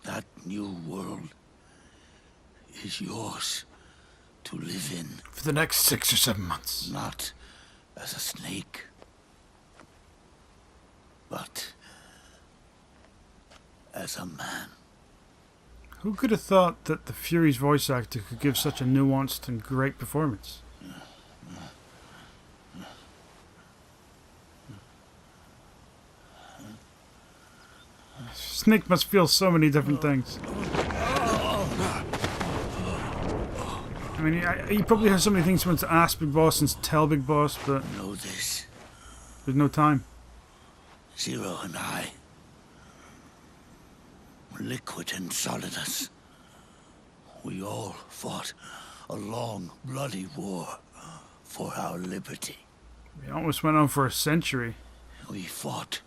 That new world is yours to live in. For the next 6 or 7 months. Not as a snake, but as a man. Who could have thought that the Fury's voice actor could give such a nuanced and great performance? Snake must feel so many different things. I mean, he probably has so many things he wants to ask Big Boss and tell Big Boss, but Know this. there's no time. Zero and I. Liquid and Solidus. We all fought a long, bloody war for our liberty. It almost went on for a century. We fought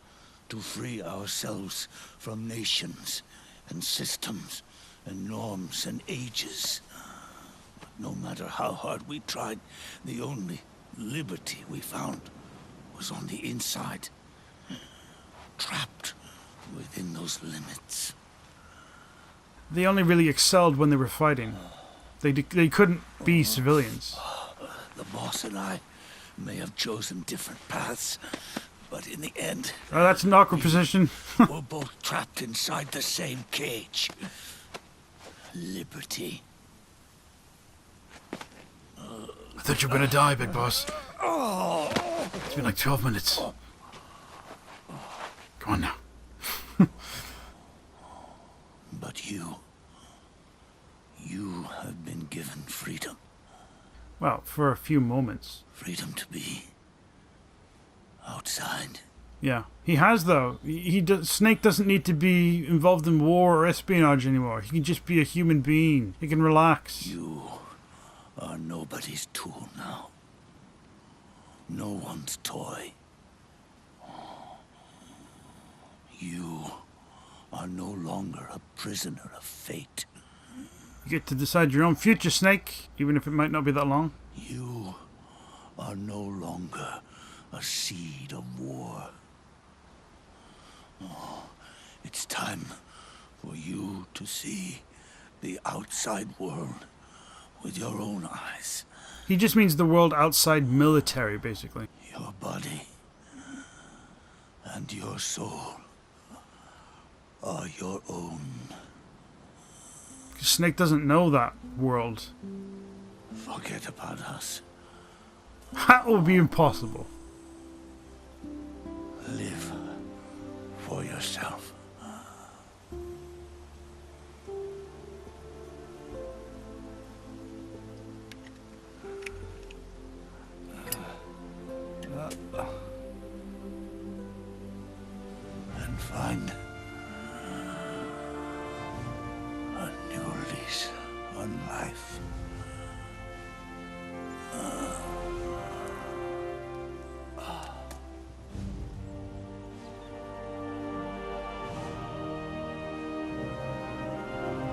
to free ourselves from nations and systems and norms and ages. But no matter how hard we tried, the only liberty we found was on the inside. Trapped within those limits. They only really excelled when they were fighting. They couldn't be civilians. The boss and I may have chosen different paths, but in the end, Oh, that's an awkward position. we're both trapped inside the same cage. Liberty. I thought you were gonna die, Big Boss. It's been like 12 minutes. Go on now. But you have been given freedom. Well, for a few moments. Freedom to be outside. Yeah, he has though. Snake doesn't need to be involved in war or espionage anymore. He can just be a human being. He can relax. You are nobody's tool now. No one's toy. You are no longer a prisoner of fate. You get to decide your own future, Snake, even if it might not be that long. You are no longer a seed of war. Oh, it's time for you to see the outside world with your own eyes. He just means the world outside military, basically. Your body and your soul are your own. 'Cause Snake doesn't know that world. Forget about us. That will be impossible. Live for yourself. And find a new lease on life.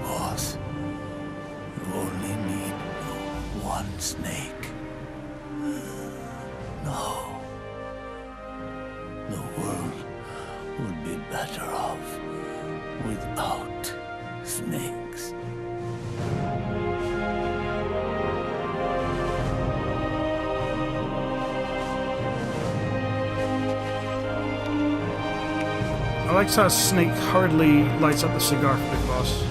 Boss, you only need one snake. No. The world would be better off without snakes. I like how Snake hardly lights up the cigar for Big Boss.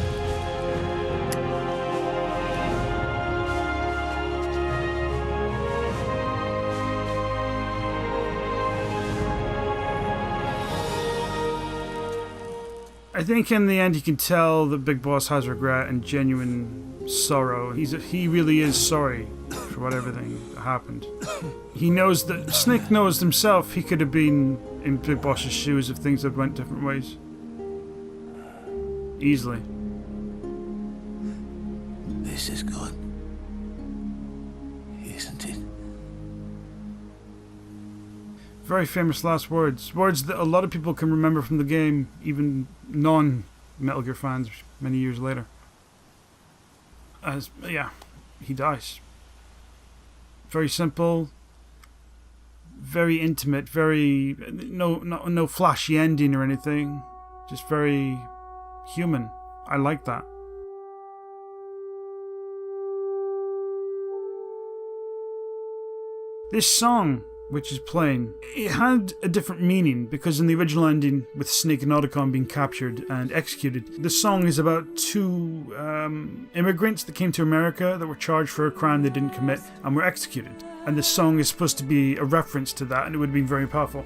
I think in the end you can tell that Big Boss has regret and genuine sorrow. He really is sorry for what everything that happened. He knows that Snake knows himself he could have been in Big Boss's shoes if things had went different ways. Easily. This is good, isn't it? Very famous last words. Words that a lot of people can remember from the game, even non-Metal Gear fans many years later. Yeah, he dies. Very simple, very intimate, very no flashy ending or anything. Just very human. I like that. This song, which is playing, it had a different meaning because in the original ending, with Snake and Otacon being captured and executed, the song is about two immigrants that came to America that were charged for a crime they didn't commit and were executed. And the song is supposed to be a reference to that, and it would have been very powerful.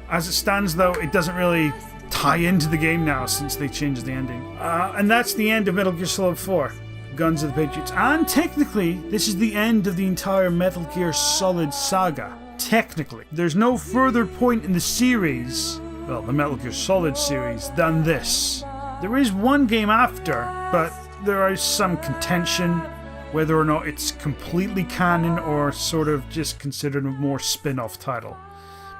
As it stands, though, it doesn't really tie into the game now since they changed the ending. And that's the end of Metal Gear Solid 4. Guns of the Patriots. And technically, this is the end of the entire Metal Gear Solid saga. Technically. There's no further point in the series, well, the Metal Gear Solid series, than this. There is one game after, but there is some contention whether or not it's completely canon or sort of just considered a more spin-off title.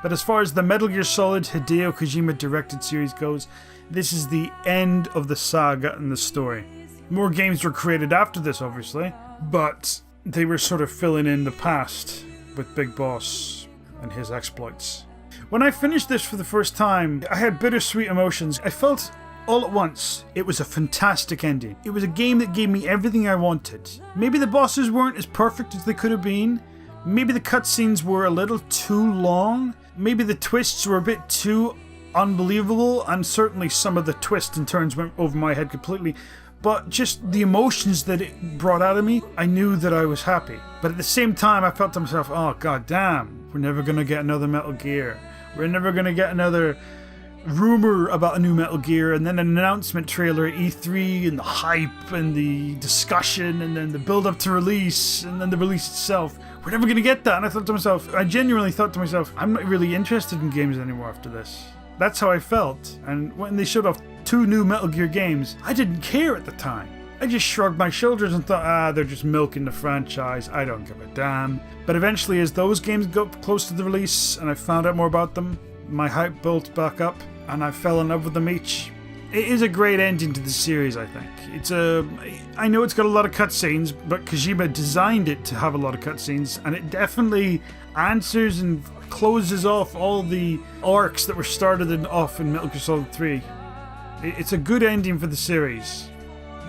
But as far as the Metal Gear Solid Hideo Kojima directed series goes, this is the end of the saga and the story. More games were created after this, obviously, but they were sort of filling in the past with Big Boss and his exploits. When I finished this for the first time, I had bittersweet emotions. I felt all at once it was a fantastic ending. It was a game that gave me everything I wanted. Maybe the bosses weren't as perfect as they could have been. Maybe the cutscenes were a little too long. Maybe the twists were a bit too unbelievable, and certainly some of the twists and turns went over my head completely. But just the emotions that it brought out of me, I knew that I was happy. But at the same time, I felt to myself, oh god damn, we're never going to get another Metal Gear. We're never going to get another rumor about a new Metal Gear, and then an announcement trailer at E3, and the hype, and the discussion, and then the build-up to release, and then the release itself. We're never going to get that. And I thought to myself, I genuinely thought to myself, I'm not really interested in games anymore after this. That's how I felt. And when they showed off 2 new Metal Gear games, I didn't care at the time. I just shrugged my shoulders and thought, they're just milking the franchise, I don't give a damn. But eventually, as those games got close to the release and I found out more about them, my hype built back up and I fell in love with them each. It is a great ending to the series, I think. I know it's got a lot of cutscenes, but Kojima designed it to have a lot of cutscenes, and it definitely answers and closes off all the arcs that were started off in Metal Gear Solid 3. It's a good ending for the series.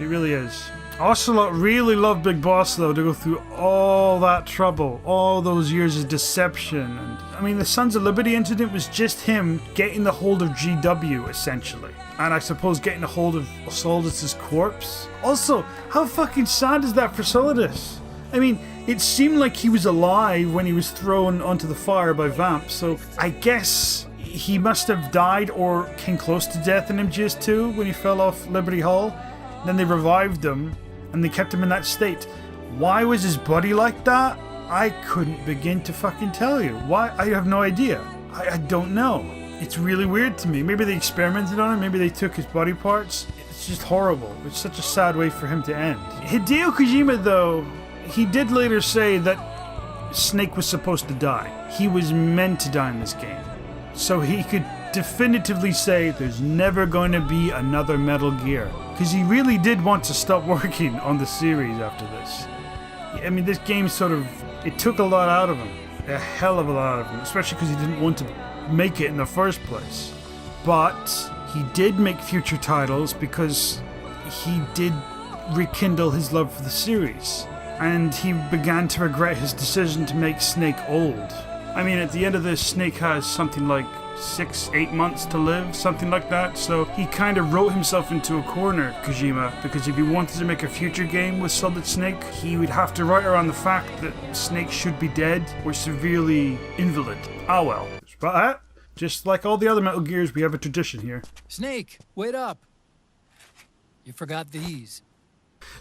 It really is. Ocelot really loved Big Boss, though, to go through all that trouble, all those years of deception. And I mean, the Sons of Liberty incident was just him getting the hold of GW, essentially. And I suppose getting a hold of Solidus' corpse. Also, how fucking sad is that for Solidus? I mean, it seemed like he was alive when he was thrown onto the fire by Vamp, so I guess he must have died or came close to death in MGS2 when he fell off Liberty Hall. Then they revived him, and they kept him in that state. Why was his body like that? I couldn't begin to fucking tell you. Why? I have no idea. I don't know. It's really weird to me. Maybe they experimented on him, maybe they took his body parts. It's just horrible. It's such a sad way for him to end. Hideo Kojima, though, he did later say that Snake was supposed to die. He was meant to die in this game. So he could definitively say there's never going to be another Metal Gear. Because he really did want to stop working on the series after this. I mean, this game it took a lot out of him. A hell of a lot out of him. Especially because he didn't want to make it in the first place. But he did make future titles because he did rekindle his love for the series. And he began to regret his decision to make Snake old. I mean, at the end of this, Snake has something like 6-8 months to live, something like that. So he kind of wrote himself into a corner, Kojima, because if he wanted to make a future game with Solid Snake, he would have to write around the fact that Snake should be dead or severely invalid. Ah well. But just like all the other Metal Gears, we have a tradition here. Snake, wait up. You forgot these.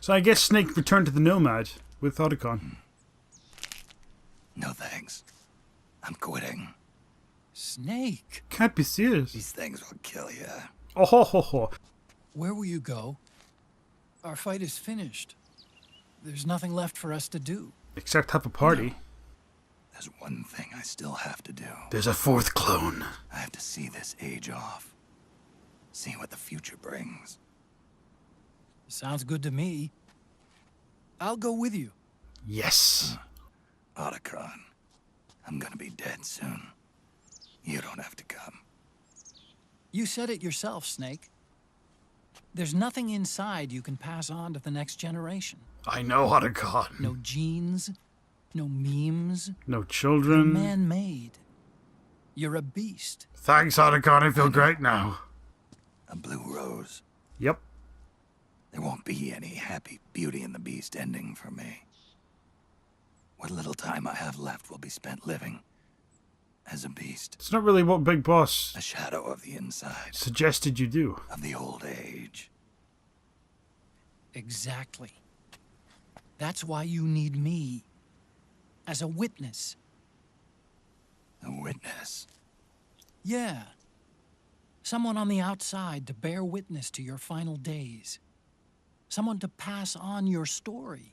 So I guess Snake returned to the Nomad with Otacon. No thanks. I'm quitting. Snake. Can't be serious. These things will kill you. Oh ho ho ho. Where will you go? Our fight is finished. There's nothing left for us to do. Except have a party. No. There's one thing I still have to do. There's a 4th clone. I have to see this age off. See what the future brings. Sounds good to me. I'll go with you. Yes. Otacon, I'm gonna be dead soon. You don't have to come. You said it yourself, Snake. There's nothing inside you can pass on to the next generation. I know Otacon. No genes, no memes. No You're children. man-made. You're a beast. Thanks, Otacon. I feel great now. A blue rose. Yep. There won't be any happy Beauty and the Beast ending for me. What little time I have left will be spent living as a beast. It's not really what Big Boss A shadow of the inside, suggested you do. of the old age. Exactly. That's why you need me. As a witness. A witness. Yeah. Someone on the outside to bear witness to your final days. Someone to pass on your story.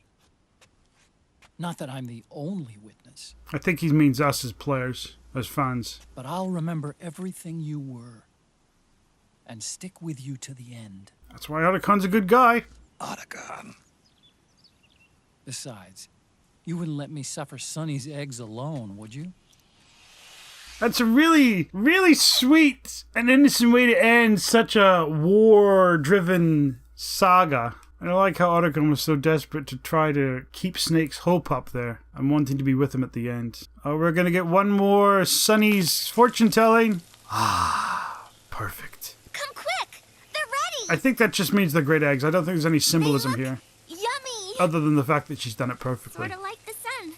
Not that I'm the only witness, I think he means us as players, as fans. but I'll remember everything you were. And stick with you to the end. That's why Otacon's a good guy. Otacon. Besides, you wouldn't let me suffer Sonny's eggs alone, would you? That's a really, really sweet and innocent way to end such a war-driven saga. And I like how Otacon was so desperate to try to keep Snake's hope up there and wanting to be with him at the end. We're going to get one more Sonny's fortune-telling. Perfect. Come quick! They're ready! I think that just means they're great eggs. I don't think there's any symbolism here, Yummy! other than the fact that she's done it perfectly. Sort of like the sun.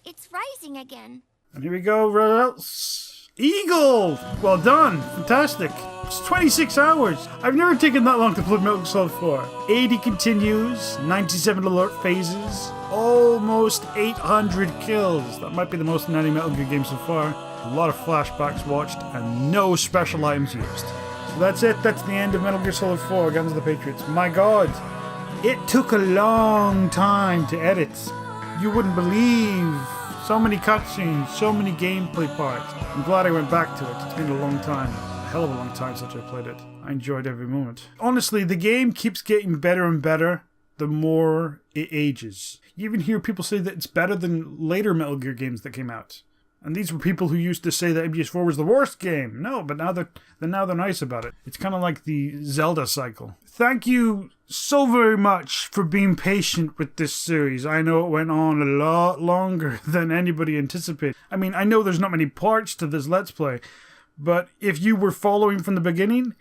It's rising again. And here we go, what else? Eagle! Well done, fantastic. It's 26 hours. I've never taken that long to play Metal Gear Solid 4. 80 continues, 97 alert phases, almost 800 kills. That might be the most in any Metal Gear game so far. A lot of flashbacks watched and no special items used. So that's it, that's the end of Metal Gear Solid 4, Guns of the Patriots. My god, it took a long time to edit. You wouldn't believe. So many cutscenes, so many gameplay parts. I'm glad I went back to it. It's been a long time. A hell of a long time since I played it. I enjoyed every moment. Honestly, the game keeps getting better and better the more it ages. You even hear people say that it's better than later Metal Gear games that came out. And these were people who used to say that MGS4 was the worst game. No, but now they're nice about it. It's kind of like the Zelda cycle. Thank you so very much for being patient with this series. I know it went on a lot longer than anybody anticipated. I mean, I know there's not many parts to this Let's Play, but if you were following from the beginning,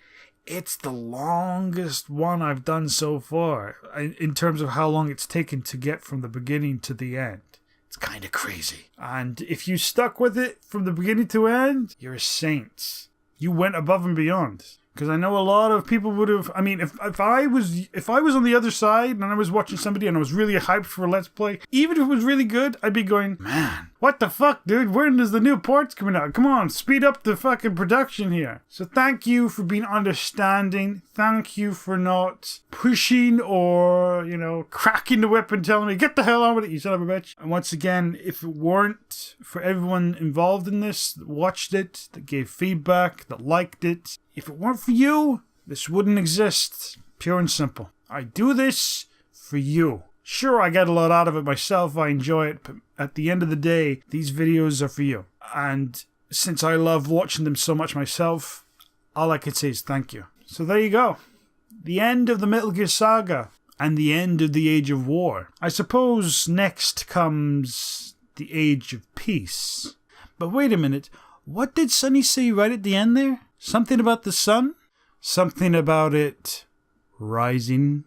it's the longest one I've done so far in terms of how long it's taken to get from the beginning to the end. It's kind of crazy. And if you stuck with it from the beginning to end, you're a saint. You went above and beyond. Because I know a lot of people would have... I mean, if I was on the other side and I was watching somebody and I was really hyped for a Let's Play, even if it was really good, I'd be going, man, what the fuck, dude? When is the new parts coming out? Come on, speed up the fucking production here. So thank you for being understanding. Thank you for not pushing or, cracking the whip and telling me, get the hell on with it, you son of a bitch. And once again, if it weren't for everyone involved in this, that watched it, that gave feedback, that liked it, if it weren't for you, this wouldn't exist. Pure and simple. I do this for you. Sure, I get a lot out of it myself. I enjoy it. But at the end of the day, these videos are for you. And since I love watching them so much myself, all I could say is thank you. So there you go. The end of the Metal Gear Saga. And the end of the Age of War. I suppose next comes the Age of Peace. But wait a minute. What did Sonny say right at the end there? Something about the sun? Something about it rising